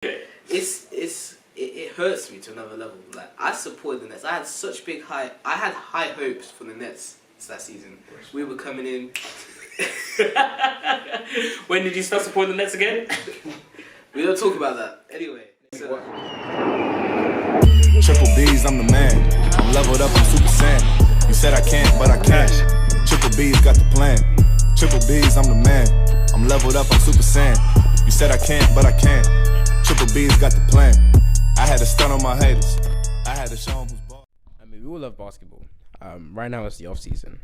It hurts me to another level. Like, I supported the Nets. I had such I had high hopes for the Nets that season. We were coming in. When did you start supporting the Nets again? We don't talk about that. Anyway. Triple B's, I'm the man. I'm leveled up, I'm Super Saiyan. You said I can't, but I can. Triple B's got the plan. Triple B's, I'm the man. I'm leveled up, I'm Super Saiyan. You said I can't, but I can. Triple B's got the plan. I had to stun on my haters. I had to show them who's boss. I mean, we all love basketball. Right now it's the off season.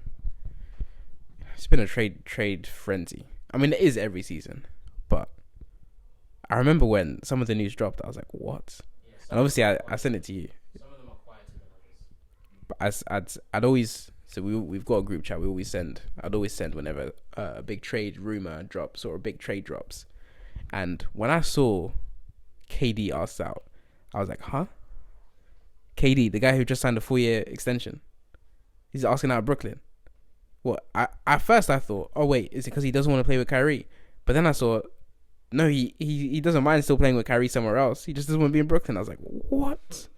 It's been a trade frenzy. I mean, it is every season, but I remember when some of the news dropped, I was like, what? And obviously I sent it to you. Some of them are quieter than others. But I'd always, so we've got a group chat. I'd always send whenever a big trade rumor drops or a big trade drops. And when I saw KD asked out, I was like, huh? KD, the guy who just signed a 4-year extension, he's asking out of Brooklyn. Well, at first I thought, oh wait, is it because he doesn't want to play with Kyrie? But then I saw, no, he doesn't mind still playing with Kyrie somewhere else. He just doesn't want to be in Brooklyn. I was like, what?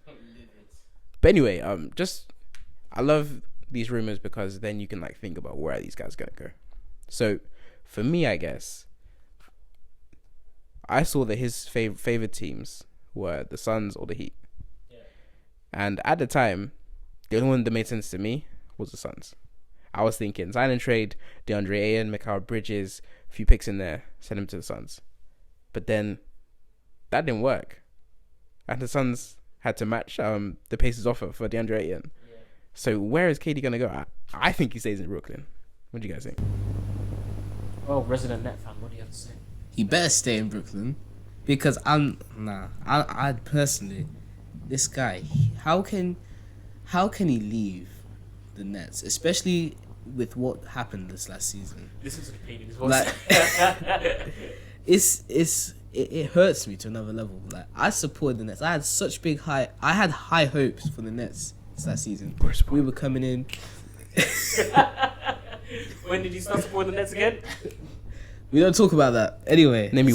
But anyway, I love these rumors because then you can like think about where are these guys gonna go. So for me, I guess I saw that his favorite teams were the Suns or the Heat. Yeah. And at the time, the only one that made sense to me was the Suns. I was thinking sign and trade DeAndre Ayton, Mikal Bridges, a few picks in there, send him to the Suns. But then that didn't work. And the Suns had to match the Pacers' offer for DeAndre Ayton. Yeah. So where is KD going to go? I think he stays in Brooklyn. What do you guys think? Well, resident Net fan, what do you have to say? He better stay in Brooklyn. Because I personally, this guy, how can he leave the Nets, especially with what happened this last season? Listen to the pain in his voice. It hurts me to another level. Like, I supported the Nets. I had high hopes for the Nets this last season. We were coming in. When did you start supporting the Nets again? We don't talk about that. Anyway, name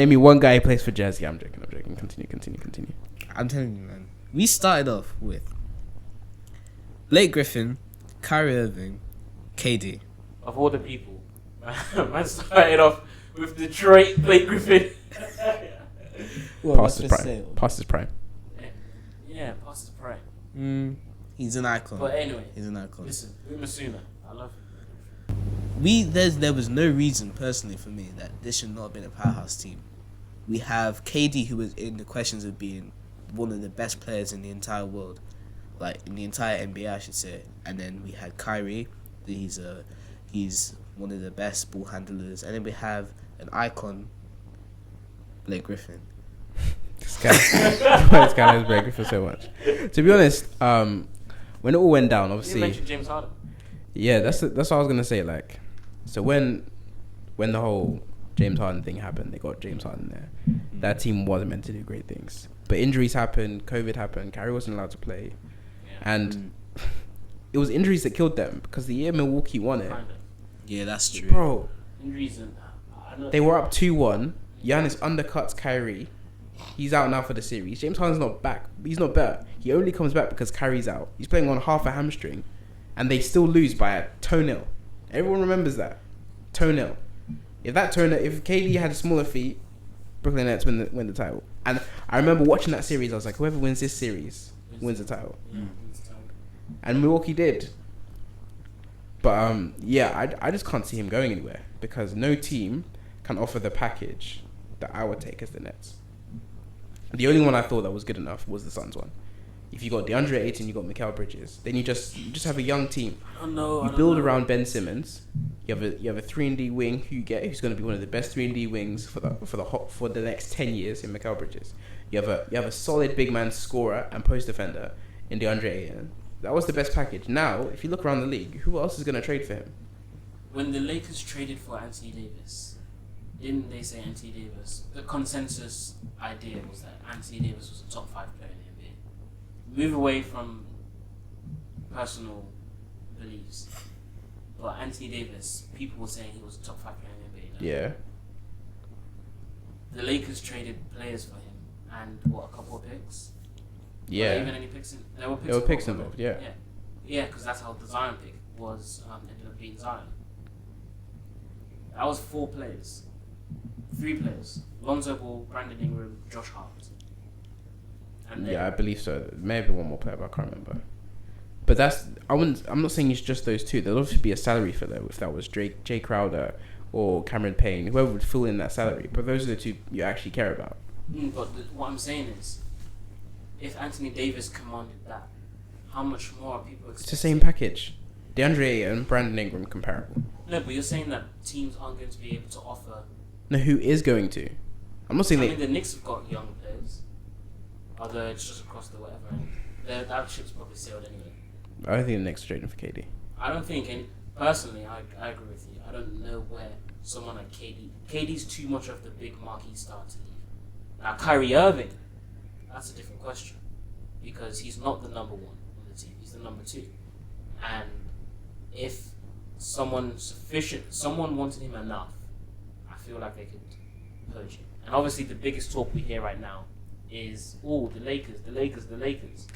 me one guy who plays for Jazz. Yeah, I'm joking. Continue. I'm telling you, man. We started off with Blake Griffin, Kyrie Irving, KD. Of all the people, man started off with Detroit, Blake Griffin. Past his prime. Yeah, past his prime. He's an icon. But anyway, he's an icon. Listen, Umasuna, I love him. There was no reason personally for me that this should not have been a powerhouse team. We have KD, who was in the questions of being one of the best players in the entire world, like in the entire NBA, I should say. And then we had Kyrie, he's one of the best ball handlers. And then we have an icon, Blake Griffin. This guy loves Blake Griffin so much. To be honest, when it all went down, obviously. You mentioned James Harden. Yeah, that's what I was gonna say. Like, so when the whole James Harden thing happened, they got James Harden there. That team wasn't meant to do great things, but injuries happened, COVID happened, Kyrie wasn't allowed to play, and it was injuries that killed them because the year Milwaukee won it. Yeah, that's true, bro. Injuries and they were up 2-1. Giannis undercuts Kyrie. He's out now for the series. James Harden's not back. He's not better. He only comes back because Kyrie's out. He's playing on half a hamstring. And they still lose by a toenail. Everyone remembers that. Toenail. If KD had smaller feet, Brooklyn Nets win the title. And I remember watching that series, I was like, whoever wins this series wins the title. And Milwaukee did. But I just can't see him going anywhere because no team can offer the package that I would take as the Nets. The only one I thought that was good enough was the Suns one. If you got DeAndre Ayton, you got Mikal Bridges, then you just have a young team. You build around Ben Simmons. You have a 3-and-D wing who's going to be one of the best 3-and-D wings for the next 10 years in Mikal Bridges. You have a solid big man scorer and post defender in DeAndre Ayton. That was the best package. Now, if you look around the league, who else is going to trade for him? When the Lakers traded for Anthony Davis, didn't they say Anthony Davis? The consensus idea was that Anthony Davis was a top 5 player in the NBA. Move away from personal beliefs, but Anthony Davis, people were saying he was a top 5 player in the NBA. Yeah. The Lakers traded players for him, and a couple of picks. Were Yeah. there even any picks? There were There were picks involved, involved, yeah. Yeah, because that's how the Zion pick was ended up being Zion. That was 4 players. 3 players. Lonzo Ball, Brandon Ingram, Josh Hart. And Yeah, I believe so. Maybe one more player, but I can't remember. But I'm not saying it's just those two. There'll obviously be a salary filler if that was Jay Crowder or Cameron Payne, whoever would fill in that salary. But those are the two you actually care about. But what I'm saying is, if Anthony Davis commanded that, how much more are people expecting? It's the same package. DeAndre and Brandon Ingram comparable. No, but you're saying that teams aren't going to be able to offer. No, who is going to? I'm not saying I mean, the Knicks have got young players, although it's just across the whatever, and that ship's probably sailed anyway. I don't think the Knicks are trading for KD. I don't think personally, I agree with you. I don't know where someone like KD's too much of the big marquee star to leave. Now Kyrie Irving, that's a different question, because he's not the number 1 on the team. He's the number 2, and if someone wanted him enough, I feel like they could purge him. And obviously, the biggest talk we hear right now is, the Lakers.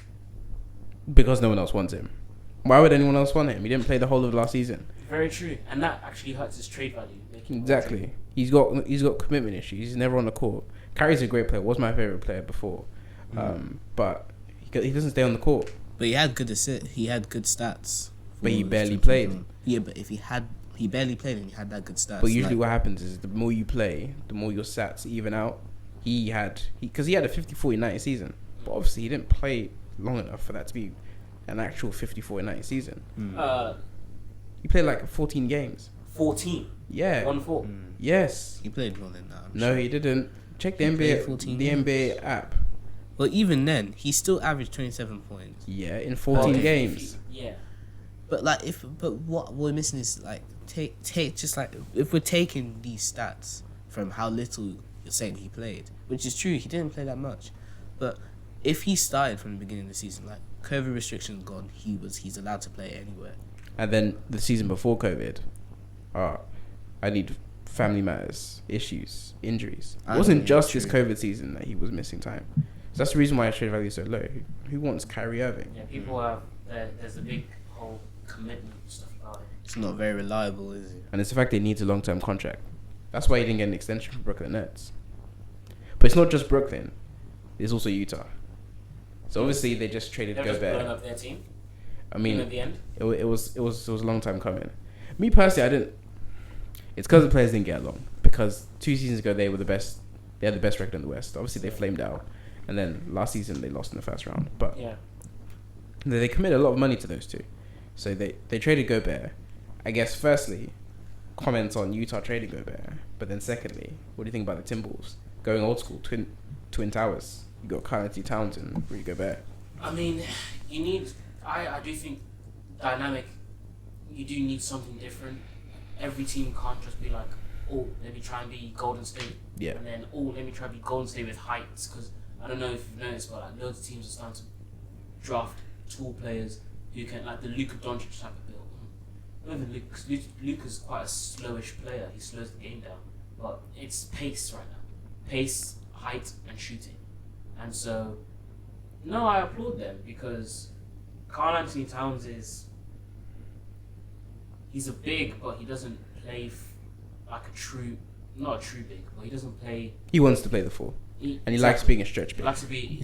Because no one else wants him. Why would anyone else want him? He didn't play the whole of last season. Very true, and that actually hurts his trade value. Exactly. He's got commitment issues. He's never on the court. Kyrie's a great player. Was my favorite player before, but he doesn't stay on the court. But he had good He had good stats. But he barely played. Yeah, but if he barely played and he had that good stats. But usually what happens is the more you play, the more your stats even out. Because he had a 50-40-90 season. But obviously he didn't play long enough for that to be an actual 50-40-90 season. He played like 14 games. 14? Yeah. 1-4? Yes. He played more than that. No, he didn't. Check the NBA app. Well, even then, he still averaged 27 points. Yeah, in 14 games. Yeah. But what we're missing is like take just like if we're taking these stats from how little you're saying he played, which is true, he didn't play that much, but if he started from the beginning of the season, like COVID restrictions gone, he's allowed to play anywhere. And then the season before COVID, I need family matters, issues, injuries. It wasn't just this COVID season that he was missing time. So that's the reason why his trade value is so low. Who wants Kyrie Irving? Yeah, people have. There's a big whole commitment stuff about it. It's not very reliable, is it? And it's the fact that he needs a long-term contract. That's why he didn't get an extension from Brooklyn Nets. But it's not just Brooklyn. It's also Utah. So obviously they just traded They've just blown Gobert. up their team. I mean, at the end. it was a long time coming. Me personally, I didn't. It's because the players didn't get along. Because 2 seasons ago they were the best. They had the best record in the West. Obviously they flamed out, and then last season they lost in the first round. But Yeah. they committed a lot of money to those two. So they traded Gobert. I guess firstly, comments on Utah trading Gobert. But then secondly, what do you think about the Timberwolves going old school, twin towers? You got Karl-Anthony Towns and Rudy Gobert. I mean, you need. I do think dynamic. You do need something different. Every team can't just be like, oh, let me try and be Golden State. Yeah. And then, oh, let me try and be Golden State with heights. Because I don't know if you've noticed, but like loads of teams are starting to draft tall players who can, like the Luka Doncic type of build. Not even Luka, because Luka's quite a slowish player. He slows the game down. But it's pace right now. Pace, height, and shooting. And so, no, I applaud them because Karl-Anthony Towns he's a big, but he doesn't play like not a true big, but he doesn't play. He wants to play the 4. And he likes being a stretch big. He likes to be,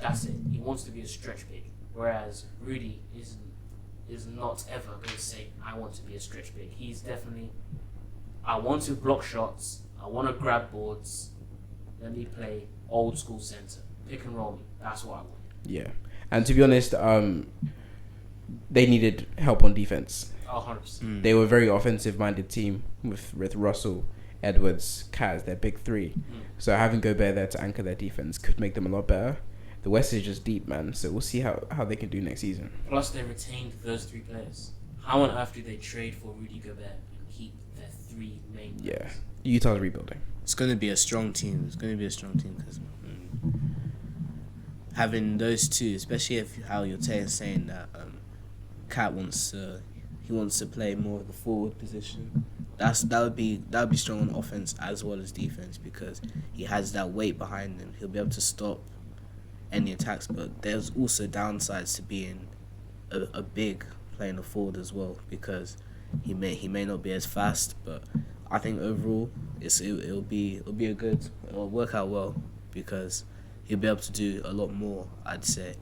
that's it. He wants to be a stretch big. Whereas Rudy is not ever going to say, I want to be a stretch big. He's definitely, I want to block shots, I want to grab boards, let me play old school center. Pick and roll me. That's what I want. Yeah. And to be honest, they needed help on defense. 100%. They were a very offensive-minded team with Russell, Edwards, Kaz, their big 3. So having Gobert there to anchor their defense could make them a lot better. The West is just deep, man. So we'll see how they can do next season. Plus, they retained those 3 players. How on earth do they trade for Rudy Gobert and keep their 3 main players? Yeah. Utah's rebuilding. It's going to be a strong team. Because having those 2, especially if how you're saying that Cat wants to play more of the forward position, that would be strong on offense as well as defense because he has that weight behind him. He'll be able to stop any attacks, but there's also downsides to being a big playing a forward as well because he may not be as fast, but I think overall it'll work out well because he'll be able to do a lot more, I'd say,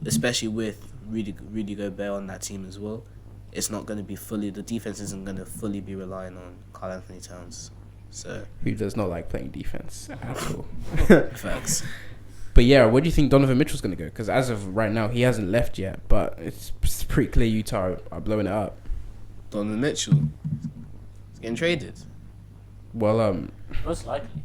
especially with Rudy Gobert on that team as well. It's not going to be the defense isn't going to fully be relying on Karl Anthony Towns. So Who does not like playing defense at all? facts. But yeah, where do you think Donovan Mitchell's going to go? Because as of right now, he hasn't left yet, but it's pretty clear Utah are blowing it up. Donovan Mitchell is getting traded. Well, Most likely.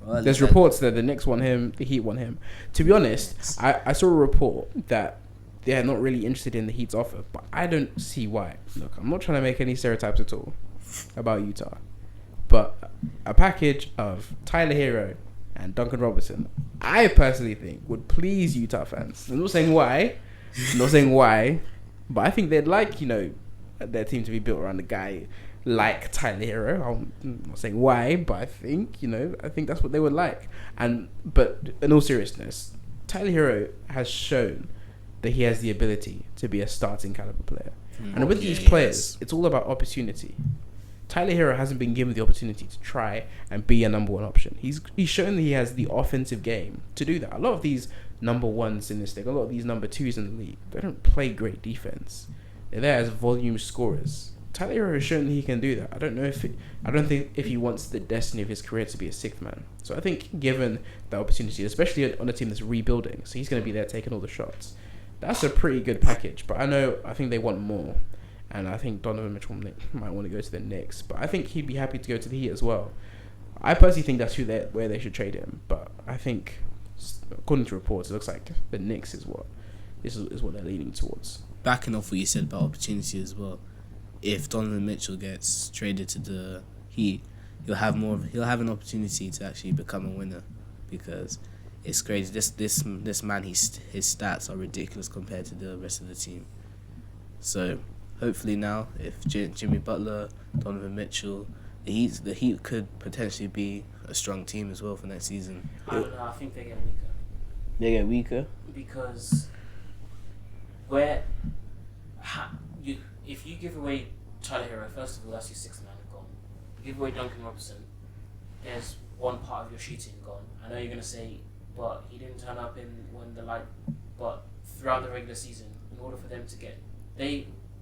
Well, there's reports that the Knicks want him, the Heat want him. To be honest, I saw a report that they're not really interested in the Heat's offer, but I don't see why. Look, I'm not trying to make any stereotypes at all about Utah, but a package of Tyler Hero and Duncan Robertson, I personally think would please Utah fans. I'm not saying why, but I think they'd like, their team to be built around a guy like Tyler Hero. I'm not saying why, but I think that's what they would like. But in all seriousness, Tyler Hero has shown that he has the ability to be a starting caliber player. And with these players, it's all about opportunity. Tyler Hero hasn't been given the opportunity to try and be a number one option. He's shown that he has the offensive game to do that. A lot of these number ones in this league, a lot of these number twos in the league, they don't play great defense. They're there as volume scorers. Tyler Hero has shown that he can do that. I don't think if he wants the destiny of his career to be a sixth man. So I think given the opportunity, especially on a team that's rebuilding, so he's going to be there taking all the shots. That's a pretty good package, but I think they want more, and I think Donovan Mitchell might want to go to the Knicks, but I think he'd be happy to go to the Heat as well. I personally think that's where they should trade him, but I think, according to reports, it looks like the Knicks is what they're leaning towards. Backing off what you said about opportunity as well, if Donovan Mitchell gets traded to the Heat, he'll have an opportunity to actually become a winner because it's crazy. This man, his stats are ridiculous compared to the rest of the team. So hopefully now, if Jimmy Butler, Donovan Mitchell, the Heat could potentially be a strong team as well for next season. I don't know. I think they get weaker. They get weaker Because if you give away Tyler Hero, first of all, that's your sixth man gone. You give away Duncan Robertson, there's one part of your shooting gone. I know you're gonna say, but he didn't turn up but throughout the regular season, in order for them to get,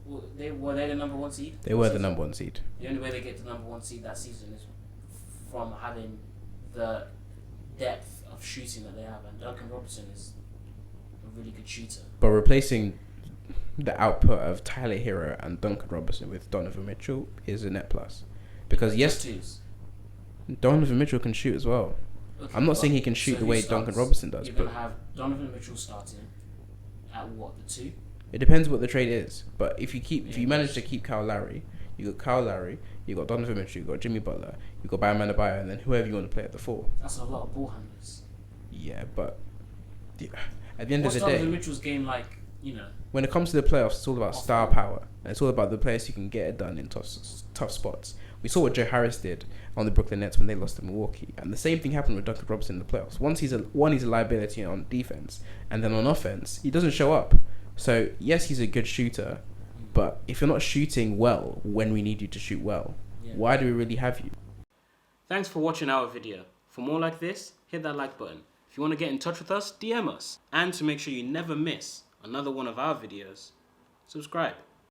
were they the number one seed? They were the number one seed. The only way they get the number one seed that season is from having the depth of shooting that they have, and Duncan Robertson is a really good shooter. But replacing the output of Tyler Hero and Duncan Robertson with Donovan Mitchell is a net plus, because Donovan Mitchell can shoot as well. Okay, I'm not saying he can shoot the way Duncan Robertson does. You're But going to have Donovan Mitchell starting at what, the 2? it depends what the trade is. But if you manage to keep Kyle Lowry, you got Donovan Mitchell, you got Jimmy Butler, you got Bam Adebayo, and then whoever you want to play at the 4. That's a lot of ball handlers. Yeah, but at the end of the Donovan day, Mitchell's game like, when it comes to the playoffs, it's all about star power. And it's all about the players who can get it done in tough spots. We saw what Joe Harris did on the Brooklyn Nets when they lost to Milwaukee, and the same thing happened with Duncan Robinson in the playoffs. Once he's a liability on defense, and then on offense, he doesn't show up. So yes, he's a good shooter, but if you're not shooting well when we need you to shoot well, why do we really have you? Thanks for watching our video. For more like this, hit that like button. If you want to get in touch with us, DM us. And to make sure you never miss another one of our videos, subscribe.